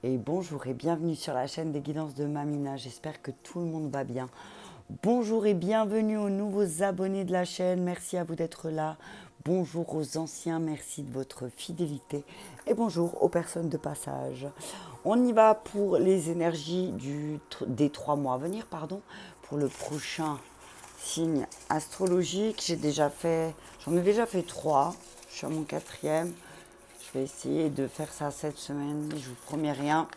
et bonjour et bienvenue sur la chaîne des guidances de Mamina. J'espère que tout le monde va bien. Bonjour et bienvenue aux nouveaux abonnés de la chaîne. Merci à vous d'être là. Bonjour aux anciens, merci de votre fidélité. Et bonjour aux personnes de passage. On y va pour les énergies des 3 mois à venir, pour le prochain signe astrologique. J'en ai déjà fait 3. Je suis à mon 4e. Je vais essayer de faire ça cette semaine, je vous promets rien.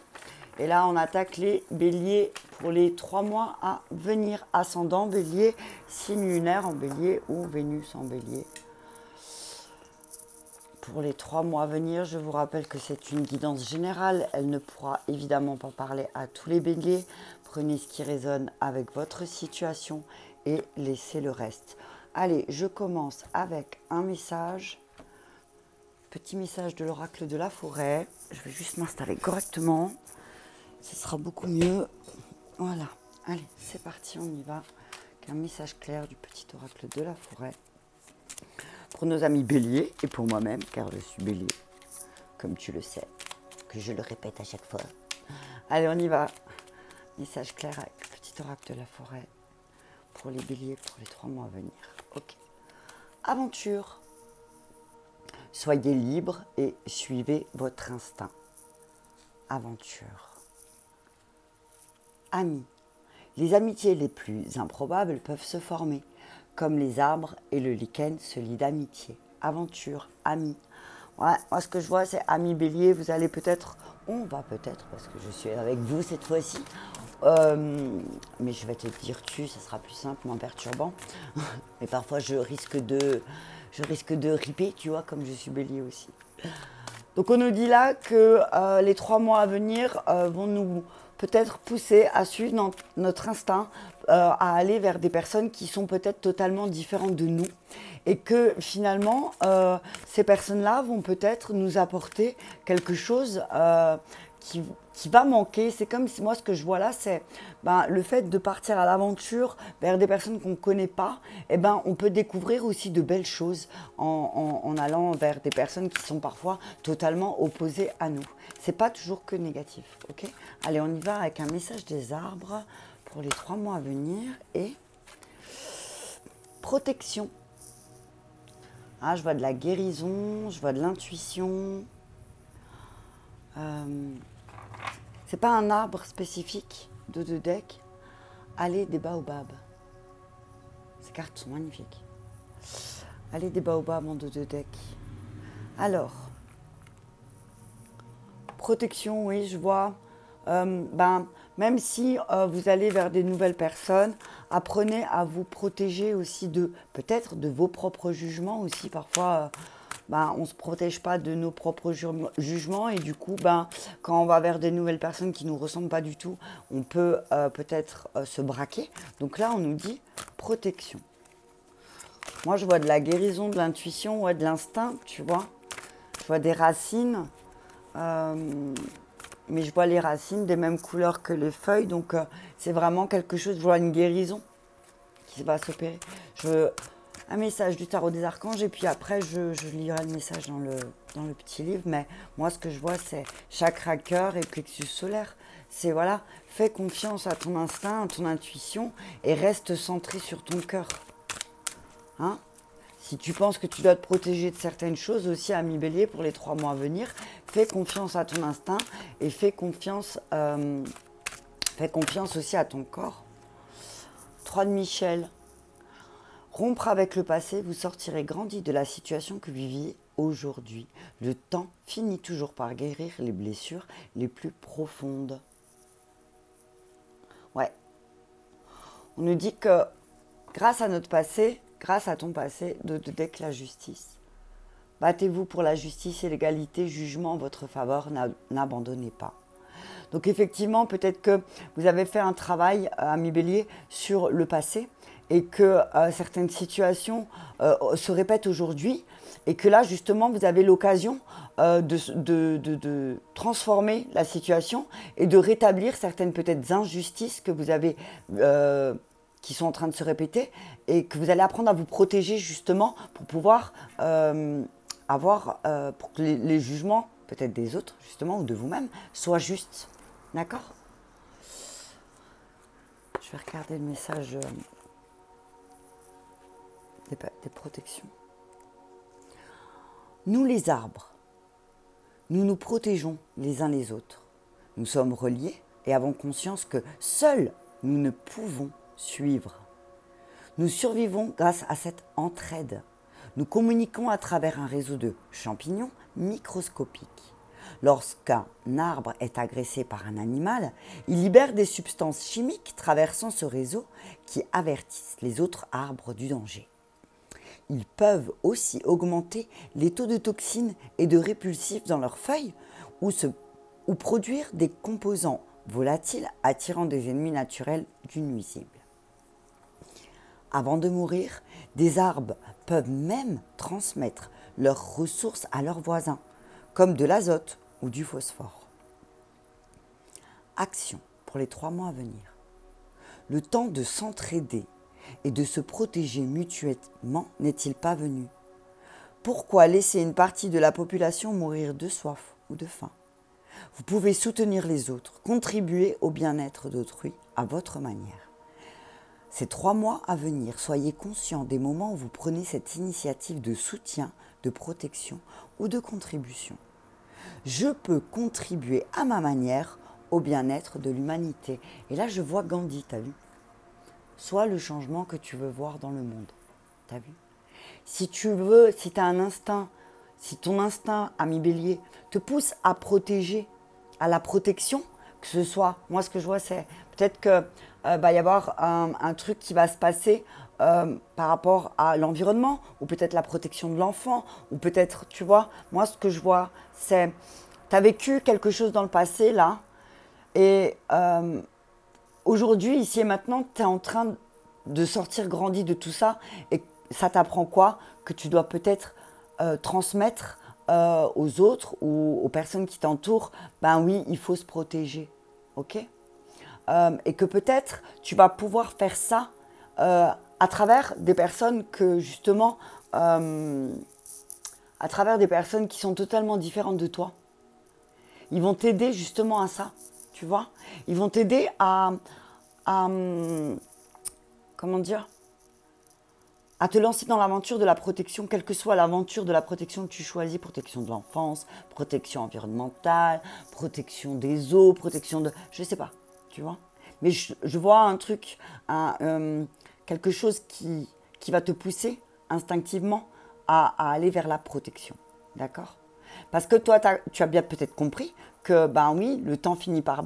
Et là, on attaque les béliers pour les 3 mois à venir. Ascendant bélier, signe lunaire en bélier ou Vénus en bélier. Pour les 3 mois à venir, je vous rappelle que c'est une guidance générale. Elle ne pourra évidemment pas parler à tous les béliers. Prenez ce qui résonne avec votre situation et laissez le reste. Allez, je commence avec un message. Petit message de l'oracle de la forêt. Je vais juste m'installer correctement. Ce sera beaucoup mieux. Voilà. Allez, c'est parti, on y va. Avec un message clair du petit oracle de la forêt. Pour nos amis béliers et pour moi-même, car je suis bélier, comme tu le sais, que je le répète à chaque fois. Allez, on y va. Message clair avec le petit oracle de la forêt. Pour les béliers, pour les 3 mois à venir. Ok. Aventure. Soyez libre et suivez votre instinct. Aventure. Amis. Les amitiés les plus improbables peuvent se former, comme les arbres et le lichen se lient d'amitié. Aventure, amis. Ouais, moi, ce que je vois, c'est amis bélier, vous allez peut-être, on va peut-être, parce que je suis avec vous cette fois-ci, mais je vais te dire tu, ça sera plus simple, moins perturbant. Mais parfois, je risque de ripper, tu vois, comme je suis bélier aussi. Donc, on nous dit là que les 3 mois à venir vont nous peut-être pousser à suivre notre instinct, à aller vers des personnes qui sont peut-être totalement différentes de nous. Et que finalement, ces personnes-là vont peut-être nous apporter quelque chose qui va manquer. C'est comme si moi, ce que je vois là, c'est le fait de partir à l'aventure vers des personnes qu'on ne connaît pas. On peut découvrir aussi de belles choses en allant vers des personnes qui sont parfois totalement opposées à nous. C'est pas toujours que négatif, ok? Allez, on y va avec un message des arbres pour les 3 mois à venir et protection. Ah, je vois de la guérison, je vois de l'intuition. C'est pas un arbre spécifique de deux decks. Allez, des baobabs. Ces cartes sont magnifiques. Allez, des baobabs en deux decks. Alors, protection, oui, je vois. Même si vous allez vers des nouvelles personnes, apprenez à vous protéger aussi peut-être de vos propres jugements aussi. Parfois, on ne se protège pas de nos propres jugements et du coup, quand on va vers des nouvelles personnes qui ne nous ressemblent pas du tout, on peut peut-être se braquer. Donc là, on nous dit protection. Moi, je vois de la guérison, de l'intuition, ouais, de l'instinct, tu vois. Je vois des racines. Mais je vois les racines des mêmes couleurs que les feuilles, donc c'est vraiment quelque chose, je vois une guérison qui va s'opérer. Un message du tarot des archanges et puis après je lirai le message dans le petit livre, mais moi ce que je vois c'est chakra cœur et plexus solaire. C'est voilà, fais confiance à ton instinct, à ton intuition et reste centré sur ton cœur. Hein? Si tu penses que tu dois te protéger de certaines choses aussi, ami bélier, pour les 3 mois à venir, fais confiance à ton instinct et fais confiance aussi à ton corps. 3 de Michel. Rompre avec le passé, vous sortirez grandi de la situation que vous viviez aujourd'hui. Le temps finit toujours par guérir les blessures les plus profondes. Ouais. On nous dit que grâce à notre passé, grâce à ton passé, de deck la justice. Battez-vous pour la justice et l'égalité, jugement en votre faveur, n'abandonnez pas. Donc effectivement, peut-être que vous avez fait un travail, ami bélier, sur le passé et que certaines situations se répètent aujourd'hui et que là, justement, vous avez l'occasion de transformer la situation et de rétablir certaines peut-être injustices que vous avez qui sont en train de se répéter et que vous allez apprendre à vous protéger justement pour pouvoir pour que les jugements peut-être des autres, justement, ou de vous-même, soit juste. D'accord? Je vais regarder le message des protections. Nous, les arbres, nous nous protégeons les uns les autres. Nous sommes reliés et avons conscience que seuls nous ne pouvons suivre. Nous survivons grâce à cette entraide. Nous communiquons à travers un réseau de champignons microscopiques. Lorsqu'un arbre est agressé par un animal, il libère des substances chimiques traversant ce réseau qui avertissent les autres arbres du danger. Ils peuvent aussi augmenter les taux de toxines et de répulsifs dans leurs feuilles ou produire des composants volatiles attirant des ennemis naturels du nuisible. Avant de mourir, des arbres peuvent même transmettre leurs ressources à leurs voisins, comme de l'azote ou du phosphore. Action pour les 3 mois à venir. Le temps de s'entraider et de se protéger mutuellement n'est-il pas venu? Pourquoi laisser une partie de la population mourir de soif ou de faim? Vous pouvez soutenir les autres, contribuer au bien-être d'autrui à votre manière. Ces 3 mois à venir, soyez conscients des moments où vous prenez cette initiative de soutien, de protection ou de contribution. Je peux contribuer à ma manière au bien-être de l'humanité. Et là, je vois Gandhi, t'as vu? Sois le changement que tu veux voir dans le monde. T'as vu? Si tu veux, si tu as un instinct, si ton instinct, ami bélier, te pousse à protéger, à la protection, que ce soit, moi ce que je vois c'est peut-être que va y avoir un truc qui va se passer par rapport à l'environnement, ou peut-être la protection de l'enfant, ou peut-être, tu vois, moi ce que je vois c'est, tu as vécu quelque chose dans le passé là, et aujourd'hui, ici et maintenant, tu es en train de sortir grandi de tout ça, et ça t'apprend quoi? Que tu dois peut-être transmettre aux autres ou aux personnes qui t'entourent, ben oui, il faut se protéger, ok? Et que peut-être tu vas pouvoir faire ça à travers des personnes que justement, à travers des personnes qui sont totalement différentes de toi. Ils vont t'aider justement à ça, tu vois? Ils vont t'aider à comment dire? À te lancer dans l'aventure de la protection, quelle que soit l'aventure de la protection que tu choisis, protection de l'enfance, protection environnementale, protection des eaux, protection de... Je sais pas, tu vois. Mais je vois un truc, quelque chose qui va te pousser instinctivement à aller vers la protection, d'accord? Parce que toi, tu as bien peut-être compris que, ben oui, le temps finit par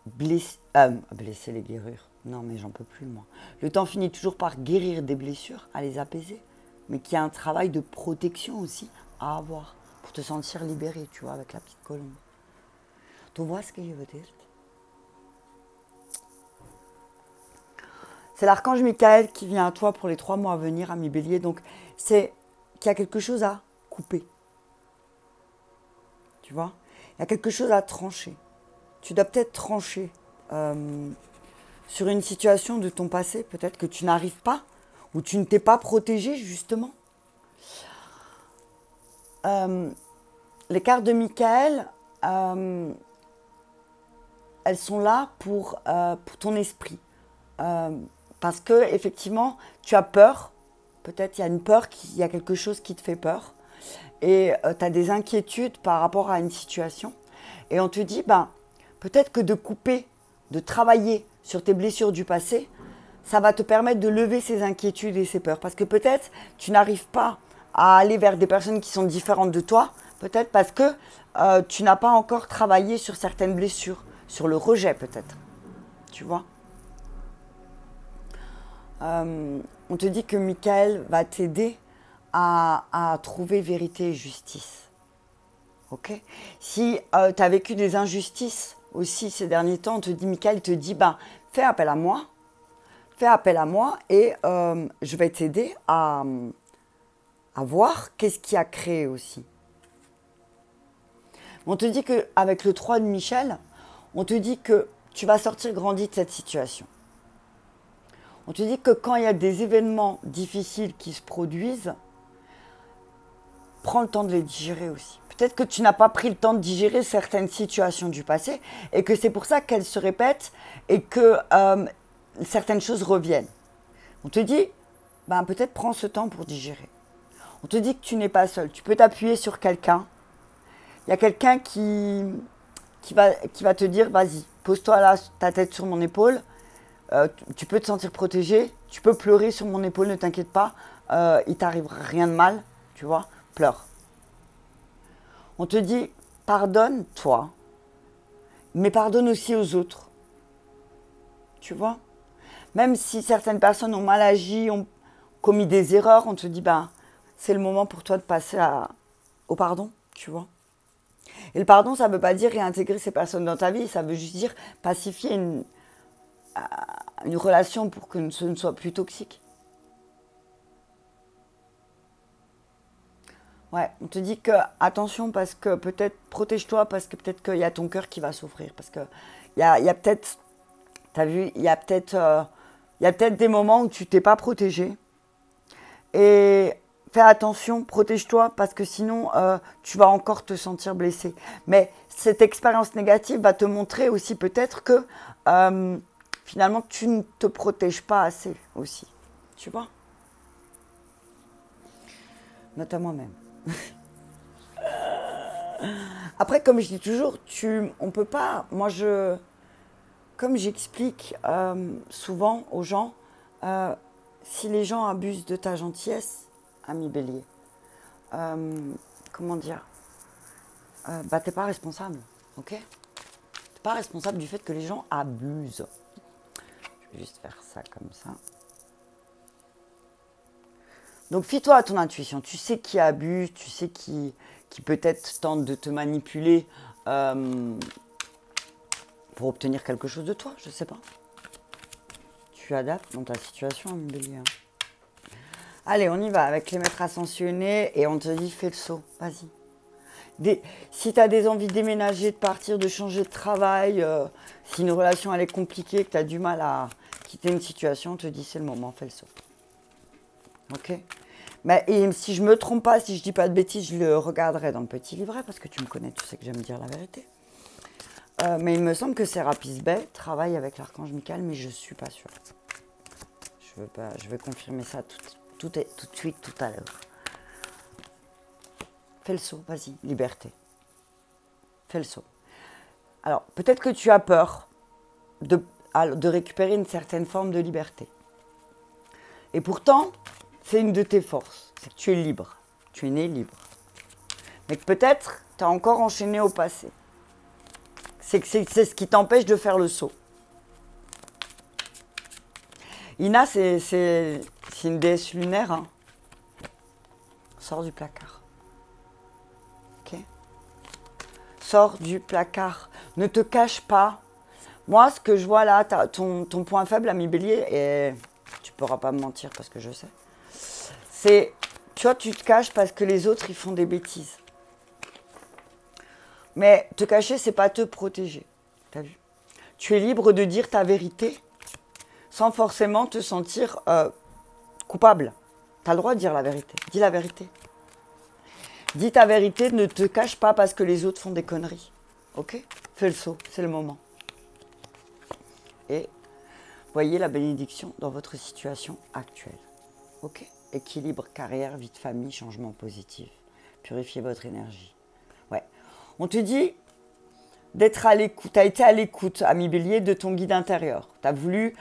blesser les guérir. Non, mais j'en peux plus, moi. Le temps finit toujours par guérir des blessures, à les apaiser, mais qu'il y a un travail de protection aussi à avoir pour te sentir libéré, tu vois, avec la petite colombe. Tu vois ce que je veux dire? C'est l'archange Michael qui vient à toi pour les 3 mois à venir, ami bélier. Donc, c'est qu'il y a quelque chose à couper. Tu vois? Il y a quelque chose à trancher. Tu dois peut-être trancher sur une situation de ton passé, peut-être que tu n'arrives pas, ou tu ne t'es pas protégé, justement. Les cartes de Michael, elles sont là pour ton esprit. Parce que, effectivement, tu as peur. Peut-être il y a une peur, il y a quelque chose qui te fait peur. Et tu as des inquiétudes par rapport à une situation. Et on te dit, ben, peut-être que de couper, de travailler sur tes blessures du passé, ça va te permettre de lever ces inquiétudes et ces peurs. Parce que peut-être tu n'arrives pas à aller vers des personnes qui sont différentes de toi, peut-être parce que tu n'as pas encore travaillé sur certaines blessures, sur le rejet peut-être, tu vois. On te dit que Michael va t'aider à trouver vérité et justice. Ok? Si tu as vécu des injustices aussi ces derniers temps, on te dit, Michael te dit, ben, fais appel à moi et je vais t'aider à voir qu'est-ce qui a créé aussi. On te dit qu'avec le 3 de Michel, on te dit que tu vas sortir grandi de cette situation. On te dit que quand il y a des événements difficiles qui se produisent, prends le temps de les digérer aussi. Peut-être que tu n'as pas pris le temps de digérer certaines situations du passé et que c'est pour ça qu'elles se répètent et que certaines choses reviennent. On te dit, ben, peut-être prends ce temps pour digérer. On te dit que tu n'es pas seul. Tu peux t'appuyer sur quelqu'un. Il y a quelqu'un qui va te dire, vas-y, pose-toi là, ta tête sur mon épaule. Tu peux te sentir protégé. Tu peux pleurer sur mon épaule, ne t'inquiète pas. Il t'arrivera rien de mal, tu vois. Pleure. On te dit, pardonne-toi, mais pardonne aussi aux autres. Tu vois? Même si certaines personnes ont mal agi, ont commis des erreurs, on te dit, ben, c'est le moment pour toi de passer au pardon, tu vois? Et le pardon, ça ne veut pas dire réintégrer ces personnes dans ta vie, ça veut juste dire pacifier une relation pour que ce ne soit plus toxique. Ouais, on te dit que attention parce que peut-être protège-toi parce que peut-être qu'il y a ton cœur qui va souffrir parce que il y a peut-être, t'as vu, il y a peut-être des moments où tu t'es pas protégé et fais attention, protège-toi parce que sinon tu vas encore te sentir blessé. Mais cette expérience négative va te montrer aussi peut-être que finalement tu ne te protèges pas assez aussi, tu vois. Note à moi-même. Après, comme je dis toujours, on peut pas. Comme j'explique souvent aux gens, si les gens abusent de ta gentillesse, ami Bélier, comment dire, bah t'es pas responsable, ok? T'es pas responsable du fait que les gens abusent. Je vais juste faire ça comme ça. Donc, fie-toi à ton intuition. Tu sais qui abuse, tu sais qui peut-être tente de te manipuler pour obtenir quelque chose de toi, je sais pas. Tu adaptes dans ta situation, ami Bélier. Allez, on y va avec les maîtres ascensionnés et on te dit fais le saut, vas-y. Si tu as des envies de déménager, de partir, de changer de travail, si une relation elle est compliquée, que tu as du mal à quitter une situation, on te dit c'est le moment, fais le saut. Ok. Mais et si je ne me trompe pas, si je ne dis pas de bêtises, je le regarderai dans le petit livret parce que tu me connais, tu sais que j'aime dire la vérité. Mais il me semble que Sérapis Bey travaille avec l'archange Michael, mais je ne suis pas sûre. Je vais confirmer ça tout de suite, tout à l'heure. Fais le saut, vas-y, liberté. Fais le saut. Alors, peut-être que tu as peur de récupérer une certaine forme de liberté. Et pourtant, c'est une de tes forces, c'est que tu es libre, tu es né libre. Mais que peut-être tu as encore enchaîné au passé. C'est ce qui t'empêche de faire le saut. Ina, c'est une déesse lunaire. Hein. Sors du placard. Ok? Sors du placard. Ne te cache pas. Moi, ce que je vois là, ton point faible, ami Bélier, et tu ne pourras pas me mentir parce que je sais. C'est, tu vois, tu te caches parce que les autres, ils font des bêtises. Mais te cacher, c'est pas te protéger. T'as vu? Tu es libre de dire ta vérité sans forcément te sentir coupable. Tu as le droit de dire la vérité. Dis la vérité. Dis ta vérité, ne te cache pas parce que les autres font des conneries. Ok? Fais le saut, c'est le moment. Et voyez la bénédiction dans votre situation actuelle. Ok? Équilibre, carrière, vie de famille, changement positif. Purifiez votre énergie. Ouais. On te dit d'être à l'écoute. Tu as été à l'écoute, ami Bélier, de ton guide intérieur. Tu as voulu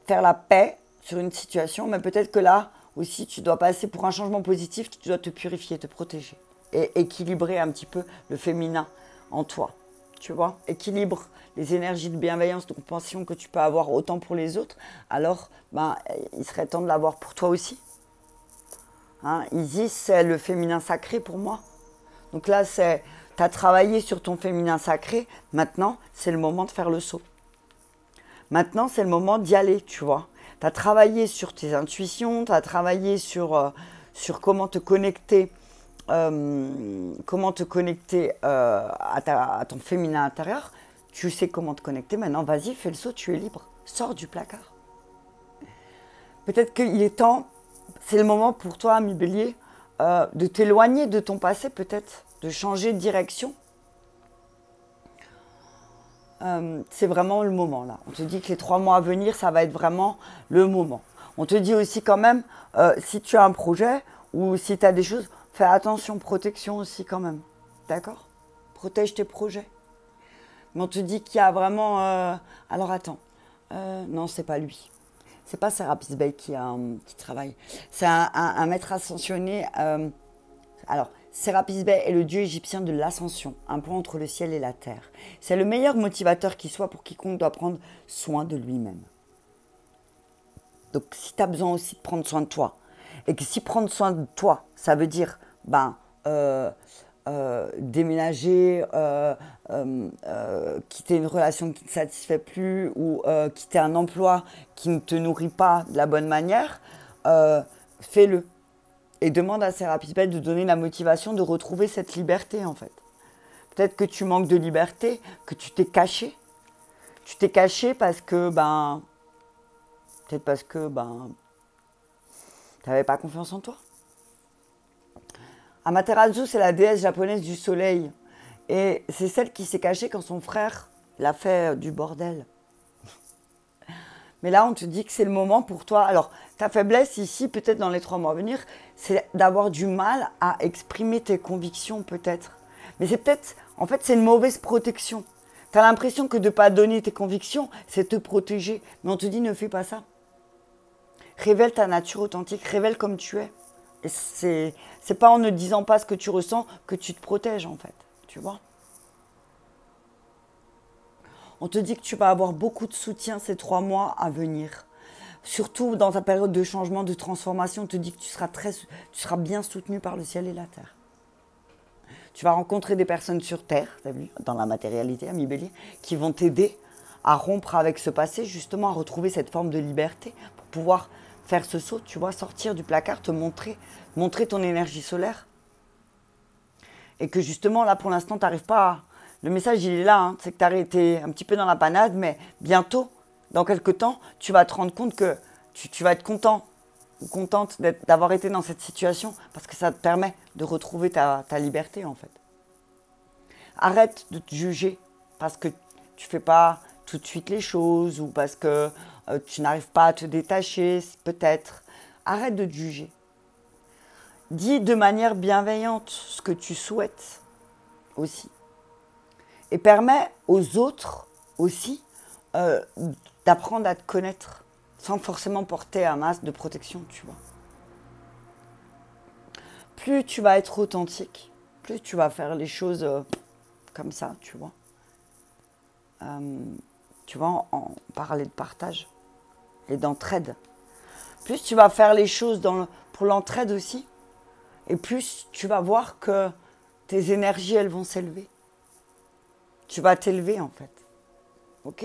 faire la paix sur une situation, mais peut-être que là aussi, tu dois passer pour un changement positif, tu dois te purifier, te protéger. Et équilibrer un petit peu le féminin en toi. Tu vois? Équilibre les énergies de bienveillance, de compassion que tu peux avoir autant pour les autres. Alors, il serait temps de l'avoir pour toi aussi. Hein, Isis, c'est le féminin sacré pour moi. Donc là, tu as travaillé sur ton féminin sacré. Maintenant, c'est le moment de faire le saut. Maintenant, c'est le moment d'y aller, tu vois. Tu as travaillé sur tes intuitions, tu as travaillé sur comment te connecter, à ton féminin intérieur. Tu sais comment te connecter. Maintenant, vas-y, fais le saut, tu es libre. Sors du placard. Peut-être qu'il est temps, c'est le moment pour toi, ami Bélier, de t'éloigner de ton passé, peut-être. de changer de direction, c'est vraiment le moment là. On te dit que les 3 mois à venir, ça va être vraiment le moment. On te dit aussi quand même, si tu as un projet ou si tu as des choses, fais attention, protection aussi quand même. D'accord? Protège tes projets. Mais on te dit qu'il y a vraiment... alors attends, non, c'est pas lui. C'est pas Serapis Bey qui travaille. C'est un maître ascensionné. Alors, Serapis Bey est le dieu égyptien de l'ascension, un pont entre le ciel et la terre. C'est le meilleur motivateur qui soit pour quiconque doit prendre soin de lui-même. Donc, si tu as besoin aussi de prendre soin de toi, et que si prendre soin de toi, ça veut dire déménager, quitter une relation qui ne te satisfait plus ou quitter un emploi qui ne te nourrit pas de la bonne manière, fais-le. Et demande à Serapis Bey de donner la motivation de retrouver cette liberté, en fait. Peut-être que tu manques de liberté, que tu t'es caché. Tu t'es caché parce que, peut-être parce que, tu n'avais pas confiance en toi. Amaterasu, c'est la déesse japonaise du soleil. Et c'est celle qui s'est cachée quand son frère l'a fait du bordel. Mais là, on te dit que c'est le moment pour toi. Alors, ta faiblesse ici, peut-être dans les 3 mois à venir, c'est d'avoir du mal à exprimer tes convictions, peut-être. Mais c'est peut-être, en fait, c'est une mauvaise protection. Tu as l'impression que de ne pas donner tes convictions, c'est te protéger. Mais on te dit, ne fais pas ça. Révèle ta nature authentique, révèle comme tu es. Et c'est pas en ne disant pas ce que tu ressens que tu te protèges, en fait. Tu vois ? On te dit que tu vas avoir beaucoup de soutien ces 3 mois à venir. Surtout dans ta période de changement, de transformation, on te dit que tu seras bien soutenu par le ciel et la terre. Tu vas rencontrer des personnes sur terre, tu as vu, dans la matérialité, ami Bélier, qui vont t'aider à rompre avec ce passé, justement à retrouver cette forme de liberté pour pouvoir faire ce saut, tu vois, sortir du placard, te montrer ton énergie solaire. Et que justement, là, pour l'instant, tu n'arrives pas à... Le message, il est là, hein, c'est que tu as été un petit peu dans la panade, mais bientôt, dans quelques temps, tu vas te rendre compte que tu vas être content ou contente d'avoir été dans cette situation parce que ça te permet de retrouver ta liberté, en fait. Arrête de te juger parce que tu ne fais pas tout de suite les choses ou parce que tu n'arrives pas à te détacher, peut-être. Arrête de te juger. Dis de manière bienveillante ce que tu souhaites aussi. Et permets aux autres aussi d'apprendre à te connaître sans forcément porter un masque de protection, tu vois. Plus tu vas être authentique, plus tu vas faire les choses comme ça, tu vois. Tu vas en parler de partage et d'entraide. Plus tu vas faire les choses pour l'entraide aussi, et plus tu vas voir que tes énergies, elles vont s'élever. Tu vas t'élever, en fait. Ok ?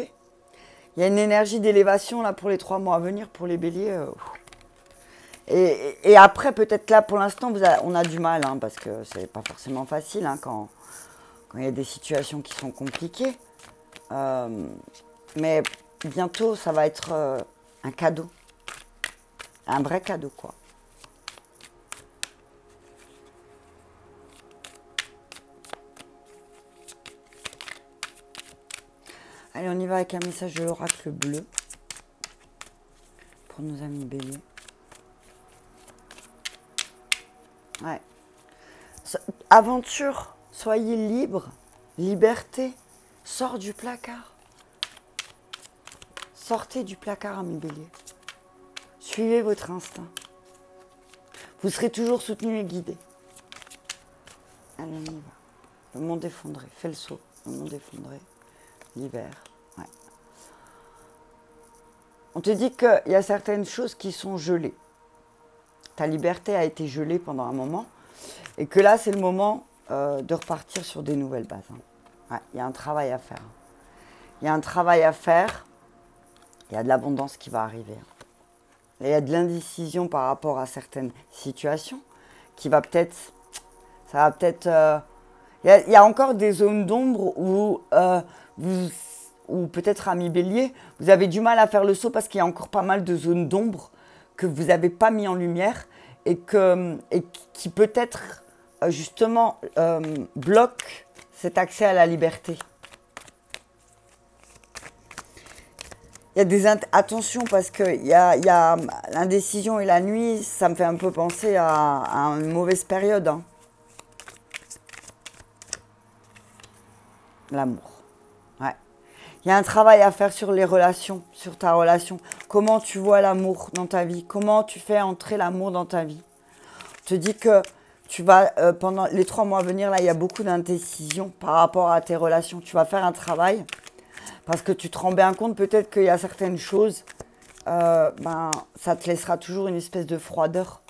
Il y a une énergie d'élévation, là, pour les 3 mois à venir, pour les béliers. Et après, peut-être là, pour l'instant, on a du mal, hein, parce que c'est pas forcément facile, hein, quand il y a des situations qui sont compliquées. Mais bientôt, ça va être un cadeau. Un vrai cadeau, quoi. Allez, on y va avec un message de l'oracle bleu pour nos amis béliers. Ouais. Aventure, soyez libre, liberté, sors du placard. Sortez du placard, amis béliers. Suivez votre instinct. Vous serez toujours soutenu et guidé. Allez, on y va. Le monde effondré, fais le saut. Le monde effondré. L'hiver, ouais. On te dit qu'il y a certaines choses qui sont gelées. Ta liberté a été gelée pendant un moment et que là, c'est le moment de repartir sur des nouvelles bases. Hein. Ouais, il y a un travail à faire. Il y a un travail à faire. Il y a de l'abondance qui va arriver. Il y a de l'indécision par rapport à certaines situations qui va peut-être... Ça va peut-être... Il y a encore des zones d'ombre où... ou peut-être amis bélier, vous avez du mal à faire le saut parce qu'il y a encore pas mal de zones d'ombre que vous n'avez pas mis en lumière et qui peut-être justement, bloque cet accès à la liberté. Il y a des attention parce que il y a l'indécision et la nuit, ça me fait un peu penser à une mauvaise période. Hein. L'amour. Ouais. Il y a un travail à faire sur les relations, sur ta relation. Comment tu vois l'amour dans ta vie? Comment tu fais entrer l'amour dans ta vie? Je te dis que tu vas, pendant les 3 mois à venir, là, il y a beaucoup d'indécision par rapport à tes relations. Tu vas faire un travail. Parce que tu te rends bien compte peut-être qu'il y a certaines choses, ben, ça te laissera toujours une espèce de froideur.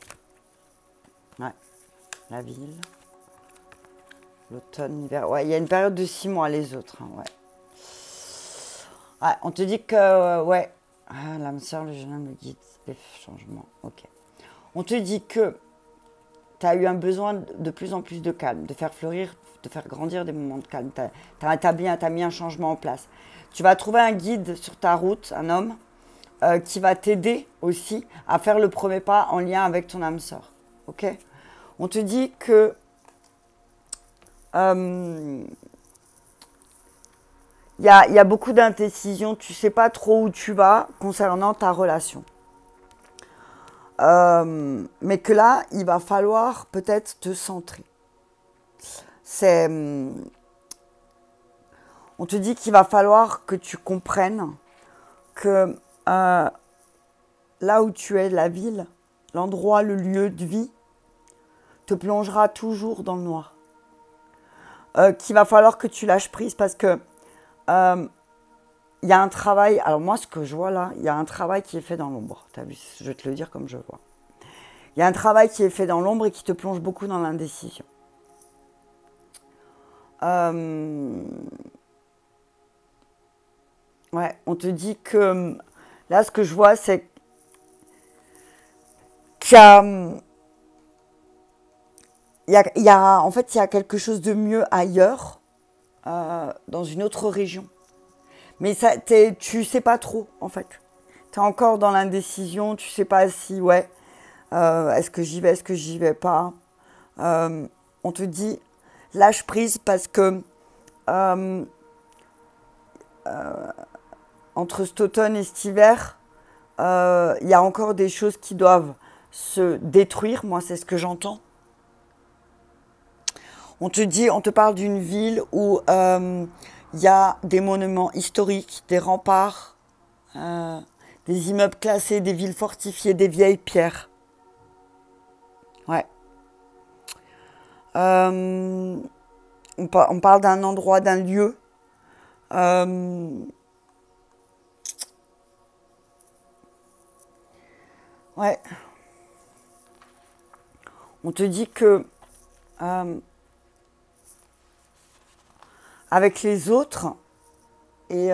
Ouais, la ville, l'automne, l'hiver. Ouais, il y a une période de 6 mois les autres. Hein, ouais. Ouais, on te dit que, ouais, l'âme sœur, le jeune homme, le guide, les changements, ok. On te dit que tu as eu un besoin de plus en plus de calme, de faire fleurir, de faire grandir des moments de calme. T'as mis un changement en place. Tu vas trouver un guide sur ta route, un homme, qui va t'aider aussi à faire le premier pas en lien avec ton âme sœur. Ok? On te dit que il y a beaucoup d'indécision, tu ne sais pas trop où tu vas concernant ta relation. Mais que là, il va falloir peut-être te centrer. On te dit qu'il va falloir que tu comprennes que là où tu es, la ville, l'endroit, le lieu de vie, te plongera toujours dans le noir. Qu'il va falloir que tu lâches prise parce que il y a un travail, alors moi ce que je vois là, il y a un travail qui est fait dans l'ombre. Tu as vu, je vais te le dire comme je vois. Il y a un travail qui est fait dans l'ombre et qui te plonge beaucoup dans l'indécision. Ouais, on te dit que là, ce que je vois, c'est qu'il en fait, il y a quelque chose de mieux ailleurs, dans une autre région. Mais ça, tu sais pas trop, en fait. Tu es encore dans l'indécision, tu sais pas si, ouais, est-ce que j'y vais, est-ce que j'y vais pas. On te dit, lâche prise parce que entre cet automne et cet hiver, il y a encore des choses qui doivent se détruire. Moi, c'est ce que j'entends. On te parle d'une ville où il y a des monuments historiques, des remparts, des immeubles classés, des villes fortifiées, des vieilles pierres. Ouais. On parle d'un endroit, d'un lieu. Ouais. On te dit que avec les autres et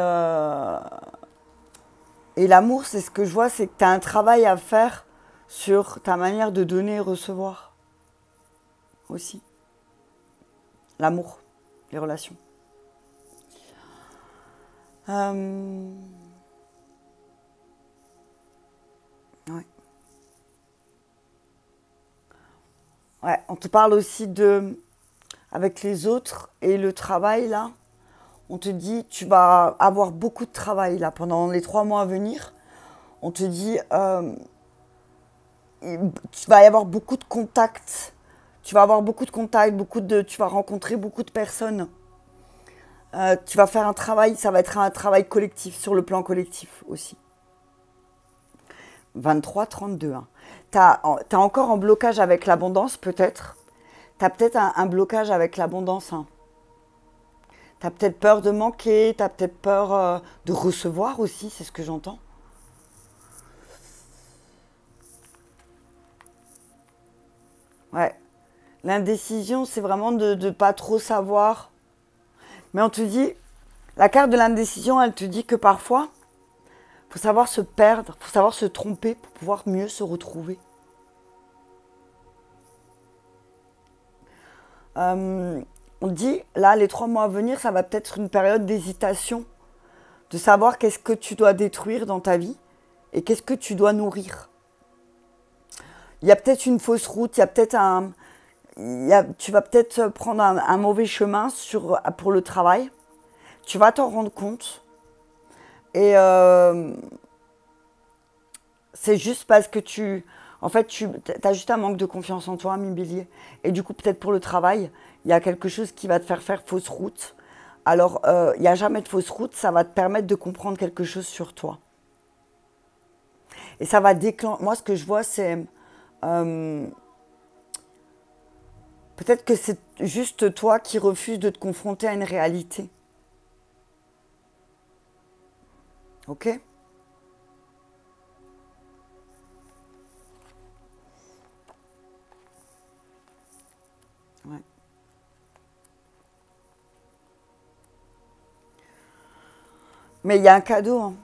l'amour, c'est ce que je vois, c'est que tu as un travail à faire sur ta manière de donner et recevoir aussi. L'amour, les relations. Ouais. Ouais, on te parle aussi avec les autres et le travail là. On te dit, tu vas avoir beaucoup de travail là pendant les 3 mois à venir. On te dit, tu vas y avoir beaucoup de contacts. Tu vas avoir beaucoup de contacts, tu vas rencontrer beaucoup de personnes. Tu vas faire un travail, ça va être un travail collectif, sur le plan collectif aussi. 23-32. Hein. T'as encore un blocage avec l'abondance, peut-être. T'as peut-être un blocage avec l'abondance. Hein. T'as peut-être peur de manquer, t'as peut-être peur de recevoir aussi, c'est ce que j'entends. Ouais. L'indécision, c'est vraiment de ne pas trop savoir. Mais on te dit, la carte de l'indécision, elle te dit que parfois, il faut savoir se perdre, il faut savoir se tromper pour pouvoir mieux se retrouver. On dit, là, les 3 mois à venir, ça va peut-être être une période d'hésitation, de savoir qu'est-ce que tu dois détruire dans ta vie et qu'est-ce que tu dois nourrir. Il y a peut-être une fausse route, il y a peut-être tu vas peut-être prendre un mauvais chemin pour le travail. Tu vas t'en rendre compte. Et c'est juste parce que en fait, tu as juste un manque de confiance en toi, ami Bélier. Et du coup, peut-être pour le travail, il y a quelque chose qui va te faire fausse route. Alors, il n'y a jamais de fausse route, ça va te permettre de comprendre quelque chose sur toi. Et ça va déclencher... Moi, ce que je vois, c'est... peut-être que c'est juste toi qui refuses de te confronter à une réalité. Ok ? Ouais. Mais il y a un cadeau. Hein.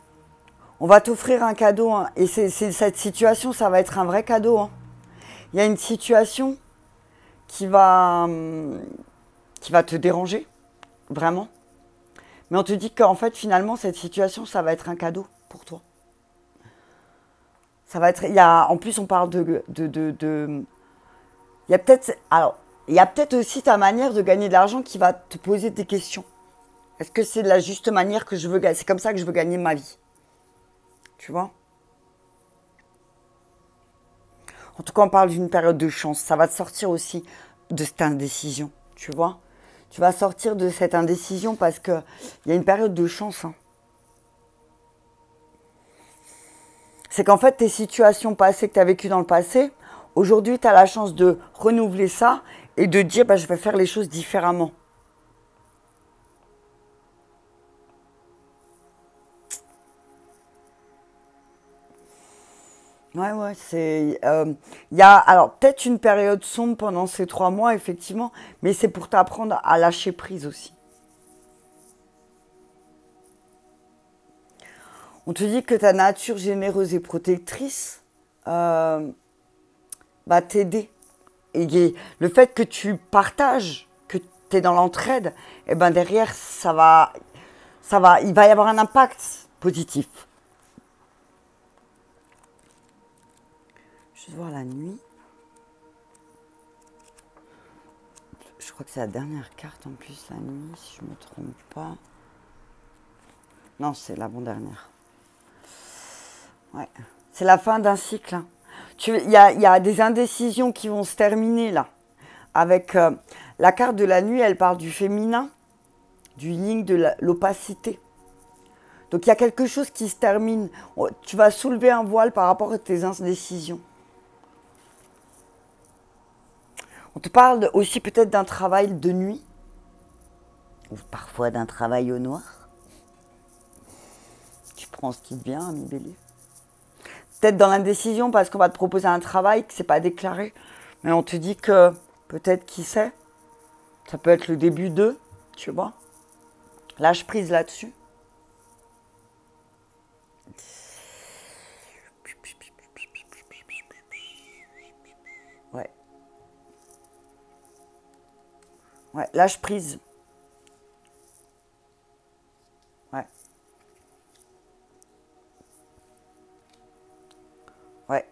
On va t'offrir un cadeau. Hein. Et cette situation, ça va être un vrai cadeau. Hein. Il y a une situation qui va te déranger, vraiment. Mais on te dit qu'en fait, finalement, cette situation, ça va être un cadeau pour toi. Ça va être... en plus, on parle il y a peut-être... Alors, il y a peut-être aussi ta manière de gagner de l'argent qui va te poser des questions. Est-ce que c'est de la juste manière que je veux gagner? C'est comme ça que je veux gagner ma vie. Tu vois? En tout cas, on parle d'une période de chance. Ça va te sortir aussi de cette indécision. Tu vois? Tu vas sortir de cette indécision parce qu'il y a une période de chance. Hein. C'est qu'en fait, tes situations passées que tu as vécues dans le passé, aujourd'hui, tu as la chance de renouveler ça et de dire bah, je vais faire les choses différemment. Ouais, c'est... y a alors peut-être une période sombre pendant ces 3 mois, effectivement, mais c'est pour t'apprendre à lâcher prise aussi. On te dit que ta nature généreuse et protectrice va t'aider. Et le fait que tu partages, que tu es dans l'entraide, et ben derrière, il va y avoir un impact positif. Je vais voir la nuit. Je crois que c'est la dernière carte en plus, la nuit, si je ne me trompe pas. Non, c'est l'avant-dernière. Ouais. C'est la fin d'un cycle. Hein. Il y a des indécisions qui vont se terminer là. Avec la carte de la nuit, elle parle du féminin, du yin, de l'opacité. Donc il y a quelque chose qui se termine. Tu vas soulever un voile par rapport à tes indécisions. On te parle aussi peut-être d'un travail de nuit, ou parfois d'un travail au noir. Tu prends ce qui te vient, ami Bélier. Peut-être dans l'indécision parce qu'on va te proposer un travail que c'est pas déclaré, mais on te dit que peut-être qui sait, ça peut être le début d'eux, tu vois. Lâche prise là-dessus. Ouais. Ouais, lâche prise. Ouais. Ouais.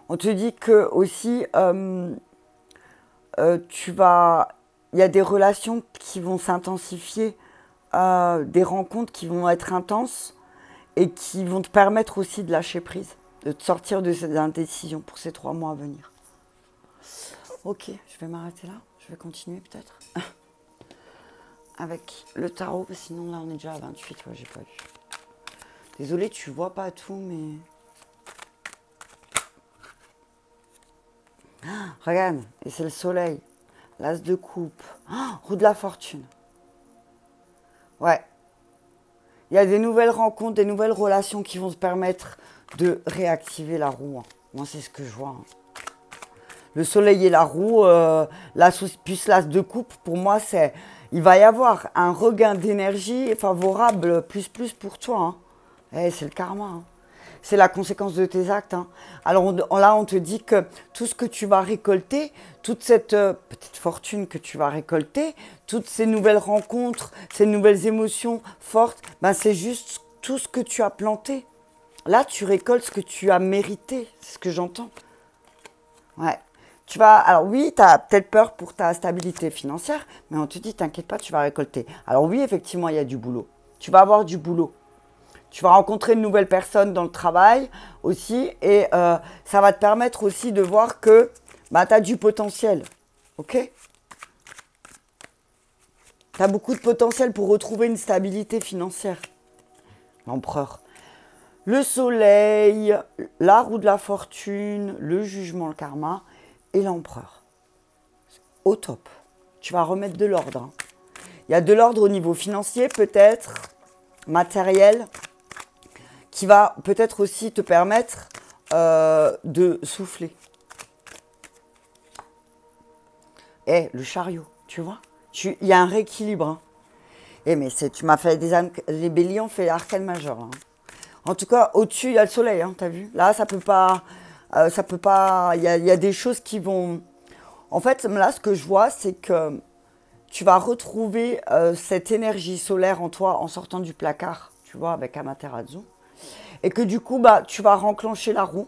On te dit que aussi, il y a des relations qui vont s'intensifier, des rencontres qui vont être intenses et qui vont te permettre aussi de lâcher prise, de te sortir de cette indécision pour ces 3 mois à venir. Ok, je vais m'arrêter là. Je vais continuer peut-être avec le tarot, parce que sinon là on est déjà à 28, ouais, j'ai pas vu. Désolée, tu vois pas tout, mais... Ah, regarde, et c'est le soleil, l'as de coupe, roue de la fortune. Ouais. Il y a des nouvelles rencontres, des nouvelles relations qui vont te permettre de réactiver la roue. Hein. Moi, c'est ce que je vois. Hein. Le soleil et la roue, plus l'as de coupe, pour moi, c'est... Il va y avoir un regain d'énergie favorable plus pour toi. Hein. C'est le karma. Hein. C'est la conséquence de tes actes. Hein. Alors là, on te dit que tout ce que tu vas récolter, toute cette petite fortune que tu vas récolter, toutes ces nouvelles rencontres, ces nouvelles émotions fortes, ben c'est juste tout ce que tu as planté. Là, tu récoltes ce que tu as mérité. C'est ce que j'entends. Ouais. Alors oui, tu as peut-être peur pour ta stabilité financière, mais on te dit, t'inquiète pas, tu vas récolter. Alors oui, effectivement, il y a du boulot. Tu vas avoir du boulot. Tu vas rencontrer de nouvelles personnes dans le travail aussi, et ça va te permettre aussi de voir que bah, tu as du potentiel. Ok? Tu as beaucoup de potentiel pour retrouver une stabilité financière. L'empereur. Le soleil, la roue de la fortune, le jugement, le karma et l'empereur. Au top. Tu vas remettre de l'ordre. Hein. Il y a de l'ordre au niveau financier, peut-être, matériel, qui va peut-être aussi te permettre de souffler. Eh, le chariot, tu vois, il y a un rééquilibre. Hein. Eh, mais tu m'as fait les béliers ont fait l'arcane majeur. Hein. En tout cas, au-dessus, il y a le soleil, hein, t'as vu? Là, ça peut pas, il y a des choses qui vont... En fait, là, ce que je vois, c'est que tu vas retrouver cette énergie solaire en toi en sortant du placard, tu vois, avec Amaterasu. Et que du coup, bah, tu vas renclencher la roue.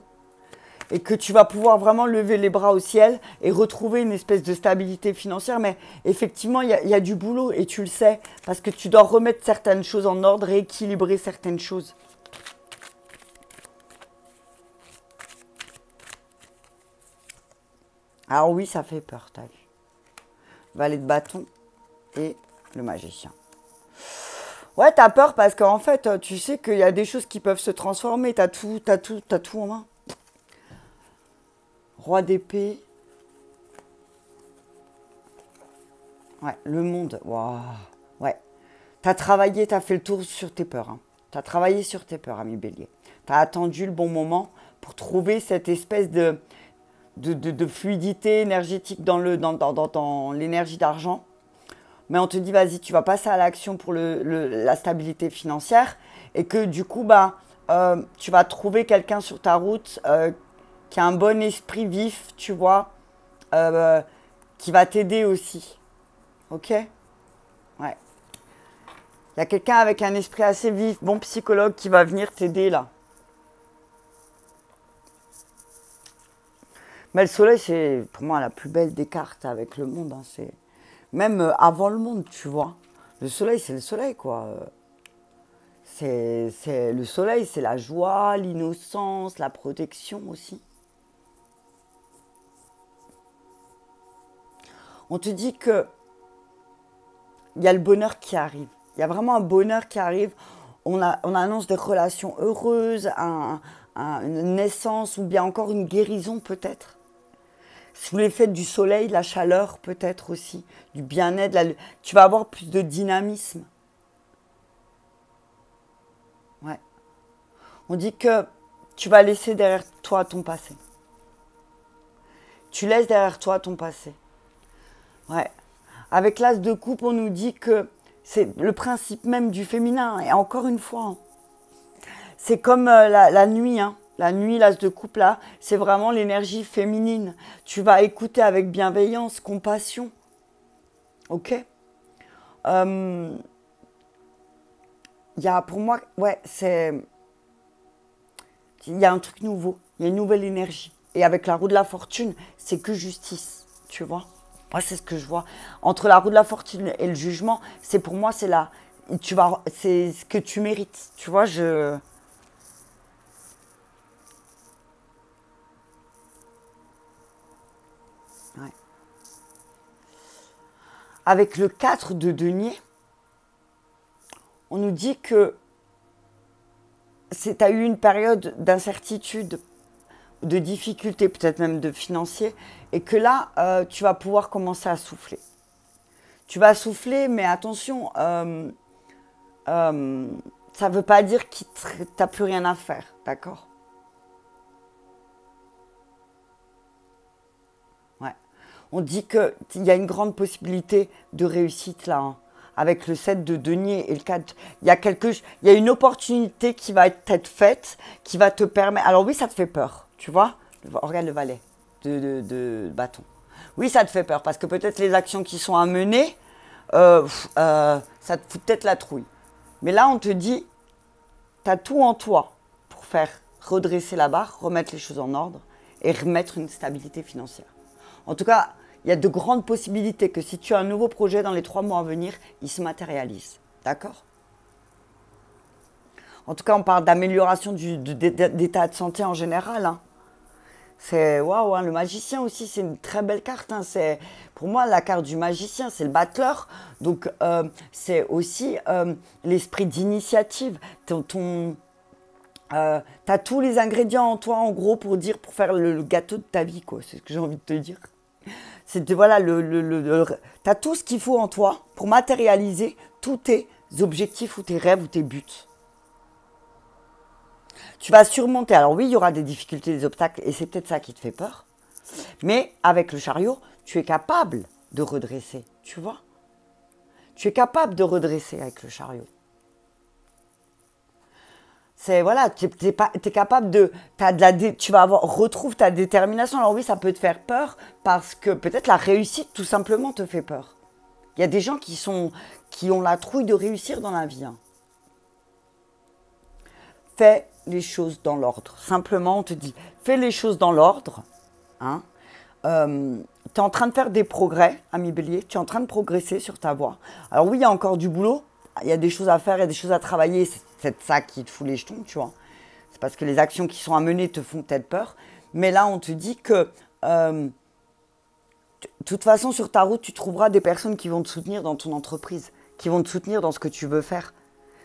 Et que tu vas pouvoir vraiment lever les bras au ciel et retrouver une espèce de stabilité financière. Mais effectivement, il y a du boulot et tu le sais, parce que tu dois remettre certaines choses en ordre, rééquilibrer certaines choses. Alors oui, ça fait peur, t'as vu. Valet de bâton et le magicien. Ouais, t'as peur parce qu'en fait, tu sais qu'il y a des choses qui peuvent se transformer. T'as tout en main. Roi d'épée. Ouais, le monde. Waouh. Ouais. T'as travaillé, t'as fait le tour sur tes peurs. Hein. T'as travaillé sur tes peurs, ami Bélier. T'as attendu le bon moment pour trouver cette espèce de fluidité énergétique dans l'énergie d'argent. Mais on te dit, vas-y, tu vas passer à l'action pour la stabilité financière. Et que du coup, bah, tu vas trouver quelqu'un sur ta route qui a un bon esprit vif, tu vois, qui va t'aider aussi. Ok? Ouais. Il y a quelqu'un avec un esprit assez vif, bon psychologue, qui va venir t'aider là. Mais le soleil, c'est pour moi la plus belle des cartes avec le monde. Hein. C'est même avant le monde, tu vois. Le soleil, c'est le soleil, quoi. Le soleil, c'est la joie, l'innocence, la protection aussi. On te dit que il y a le bonheur qui arrive. Il y a vraiment un bonheur qui arrive. On annonce des relations heureuses, une naissance ou bien encore une guérison peut-être. Sous l'effet du soleil, la chaleur peut-être aussi, du bien-être, tu vas avoir plus de dynamisme. Ouais. On dit que tu vas laisser derrière toi ton passé. Tu laisses derrière toi ton passé. Ouais. Avec l'as de coupe, on nous dit que c'est le principe même du féminin. Et encore une fois, hein, c'est comme la nuit, hein. La nuit, l'as de coupe, là, c'est vraiment l'énergie féminine. Tu vas écouter avec bienveillance, compassion. Ok? Il y a pour moi, ouais, il y a un truc nouveau. Il y a une nouvelle énergie. Et avec la roue de la fortune, c'est que justice. Tu vois? Moi, c'est ce que je vois. Entre la roue de la fortune et le jugement, c'est pour moi, c'est ce que tu mérites. Tu vois, Ouais. Avec le 4 de denier, on nous dit que tu as eu une période d'incertitude, de difficulté, peut-être même de financier, et que là, tu vas pouvoir commencer à souffler. Tu vas souffler, mais attention, ça ne veut pas dire que tu n'as plus rien à faire, d'accord? Ouais. On dit qu'il y a une grande possibilité de réussite là, hein. Avec le 7 de denier et le 4, il y a une opportunité qui va être faite, qui va te permettre... Alors oui, ça te fait peur, tu vois? Regarde le valet de bâton. Oui, ça te fait peur, parce que peut-être les actions qui sont à mener, ça te fout peut-être la trouille. Mais là, on te dit, tu as tout en toi pour faire redresser la barre, remettre les choses en ordre et remettre une stabilité financière. En tout cas, il y a de grandes possibilités que si tu as un nouveau projet dans les 3 mois à venir, il se matérialise. D'accord? En tout cas, on parle d'amélioration d'état de santé en général. Hein. C'est waouh, hein, le magicien aussi, c'est une très belle carte. Hein. C'est pour moi la carte du magicien, c'est le battleur. Donc c'est aussi l'esprit d'initiative. T'as tous les ingrédients en toi, en gros, pour faire le gâteau de ta vie, quoi. C'est ce que j'ai envie de te dire. Voilà, t'as tout ce qu'il faut en toi pour matérialiser tous tes objectifs ou tes rêves ou tes buts. Tu vas surmonter. Alors oui, il y aura des difficultés, des obstacles, et c'est peut-être ça qui te fait peur. Mais avec le chariot, tu es capable de redresser, tu vois. Tu es capable de redresser avec le chariot. C'est voilà, tu es capable de, retrouve ta détermination. Alors oui, ça peut te faire peur parce que peut-être la réussite tout simplement te fait peur. Il y a des gens qui ont la trouille de réussir dans la vie. Hein. Fais les choses dans l'ordre. Simplement, on te dit, fais les choses dans l'ordre. Hein. Tu es en train de faire des progrès, ami Bélier. Tu es en train de progresser sur ta voie. Alors oui, il y a encore du boulot. Il y a des choses à faire, il y a des choses à travailler. C'est ça qui te fout les jetons, tu vois. C'est parce que les actions qui sont à mener te font peut-être peur. Mais là, on te dit que, de toute façon, sur ta route, tu trouveras des personnes qui vont te soutenir dans ton entreprise, qui vont te soutenir dans ce que tu veux faire.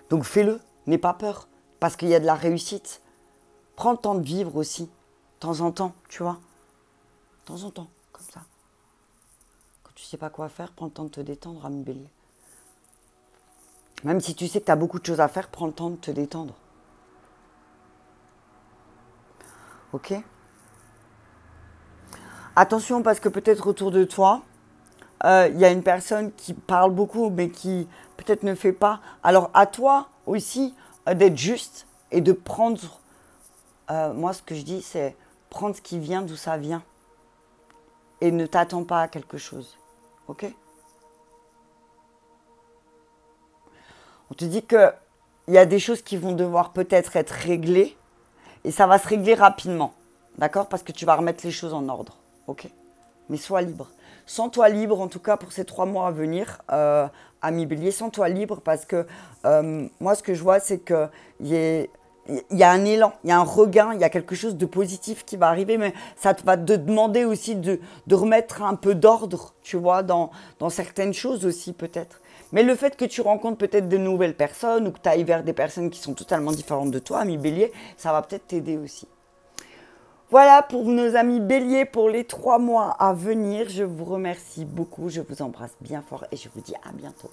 Donc fais-le, n'aie pas peur, parce qu'il y a de la réussite. Prends le temps de vivre aussi, de temps en temps, tu vois. De temps en temps, comme ça. Quand tu sais pas quoi faire, prends le temps de te détendre, ami Bélier. Même si tu sais que tu as beaucoup de choses à faire, prends le temps de te détendre. Ok? Attention, parce que peut-être autour de toi, il y a une personne qui parle beaucoup, mais qui peut-être ne fait pas. Alors à toi aussi d'être juste et de prendre... moi, ce que je dis, c'est prendre ce qui vient d'où ça vient. Et ne t'attends pas à quelque chose. Ok? On te dit qu'il y a des choses qui vont devoir peut-être être réglées et ça va se régler rapidement. D'accord? Parce que tu vas remettre les choses en ordre. Ok? Mais sois libre. Sens-toi libre, en tout cas pour ces 3 mois à venir, ami Bélier. Sens-toi libre parce que moi, ce que je vois, c'est qu'il y a un élan, il y a un regain, il y a quelque chose de positif qui va arriver, mais ça va te demander aussi de remettre un peu d'ordre, tu vois, dans certaines choses aussi peut-être. Mais le fait que tu rencontres peut-être de nouvelles personnes ou que tu ailles vers des personnes qui sont totalement différentes de toi, ami Bélier, ça va peut-être t'aider aussi. Voilà pour nos amis Bélier pour les 3 mois à venir. Je vous remercie beaucoup, je vous embrasse bien fort et je vous dis à bientôt.